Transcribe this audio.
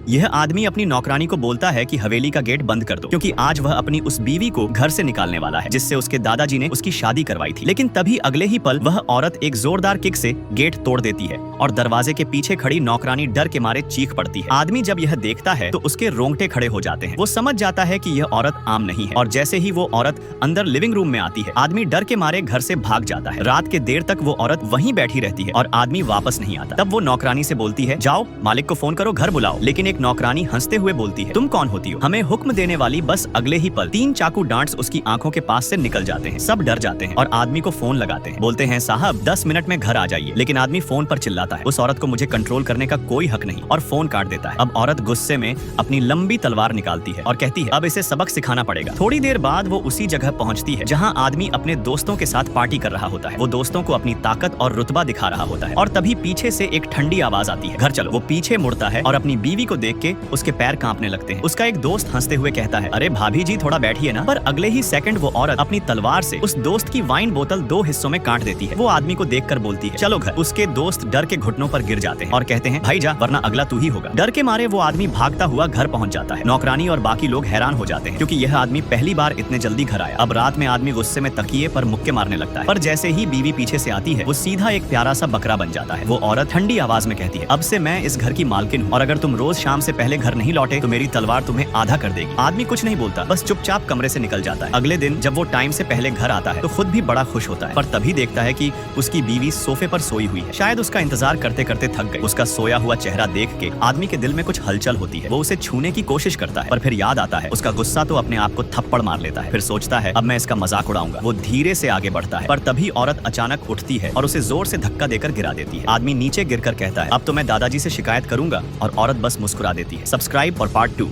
यह आदमी अपनी नौकरानी को बोलता है कि हवेली का गेट बंद कर दो, क्योंकि आज वह अपनी उस बीवी को घर से निकालने वाला है जिससे उसके दादाजी ने उसकी शादी करवाई थी। लेकिन तभी अगले ही पल वह औरत एक जोरदार किक से गेट तोड़ देती है और दरवाजे के पीछे खड़ी नौकरानी डर के मारे चीख पड़ती है। आदमी जब यह देखता है तो उसके रोंगटे खड़े हो जाते हैं। वो समझ जाता है कि यह औरत आम नहीं है और जैसे ही वो औरत अंदर लिविंग रूम में आती है, आदमी डर के मारे घर से भाग जाता है। रात के देर तक वो औरत वहीं बैठी रहती है और आदमी वापस नहीं आता। तब वो नौकरानी से बोलती है, जाओ मालिक को फोन करो, घर बुलाओ। लेकिन एक नौकरानी हंसते हुए बोलती है, तुम कौन होती हो हमें हुक्म देने वाली। बस अगले ही पल 3 चाकू डांट्स उसकी आंखों के पास से निकल जाते हैं। सब डर जाते हैं और आदमी को फोन लगाते हैं। बोलते हैं, साहब 10 मिनट में घर आ जाइए। लेकिन आदमी फोन पर चिल्लाता है, उस औरत को मुझे कंट्रोल करने का कोई हक नहीं, और फोन काट देता है। अब औरत गुस्से में अपनी लंबी तलवार निकालती है और कहती है, अब इसे सबक सिखाना पड़ेगा। थोड़ी देर बाद वो उसी जगह पहुंचती है जहां आदमी अपने दोस्तों के साथ पार्टी कर रहा होता है। वो दोस्तों को अपनी ताकत और रुतबा दिखा रहा होता है और तभी पीछे से एक ठंडी आवाज आती है, घर चलो। वो पीछे मुड़ता है और अपनी बीवी को देख के उसके पैर कांपने लगते हैं। उसका एक दोस्त हंसते हुए कहता है, अरे भाभी जी थोड़ा बैठिए ना। पर अगले ही सेकंड वो औरत अपनी तलवार से उस दोस्त की वाइन बोतल 2 हिस्सों में काट देती है। वो आदमी को देखकर बोलती है, चलो घर। उसके दोस्त डर के घुटनों पर गिर जाते हैं और कहते हैं, भाई जा वरना अगला तू ही होगा। डर के मारे वो आदमी भागता हुआ घर पहुंच जाता है। नौकरानी और बाकी लोग हैरान हो जाते हैं क्योंकि यह आदमी पहली बार इतने जल्दी घर आया। अब रात में आदमी गुस्से में तकिए पर मुक्के मारने लगता है, पर जैसे ही बीवी पीछे से आती है वो सीधा एक प्यारा सा बकरा बन जाता है। वो औरत ठंडी आवाज में कहती है, अब से मैं इस घर की मालकिन हूँ और अगर तुम रोज शाम से पहले घर नहीं लौटे तो मेरी तलवार तुम्हें आधा कर देगी। आदमी कुछ नहीं बोलता, बस चुपचाप कमरे से निकल जाता है। अगले दिन जब वो टाइम से पहले घर आता है तो खुद भी बड़ा खुश होता है, पर तभी देखता है कि उसकी बीवी सोफे पर सोई हुई है। शायद उसका इंतजार करते करते थक गई। उसका सोया हुआ चेहरा देख के आदमी के दिल में कुछ हलचल होती है। वो उसे छूने की कोशिश करता है पर फिर याद आता है उसका गुस्सा तो अपने आप को थप्पड़ मार लेता है। फिर सोचता है, अब मैं इसका मजाक उड़ाऊंगा। वो धीरे से आगे बढ़ता है पर तभी औरत अचानक उठती है और उसे जोर से धक्का देकर गिरा देती है। आदमी नीचे गिरकर कहता है, अब तो मैं दादाजी से शिकायत करूंगा, और औरत बस मुस्कुरा देती है। सब्सक्राइब और पार्ट 2।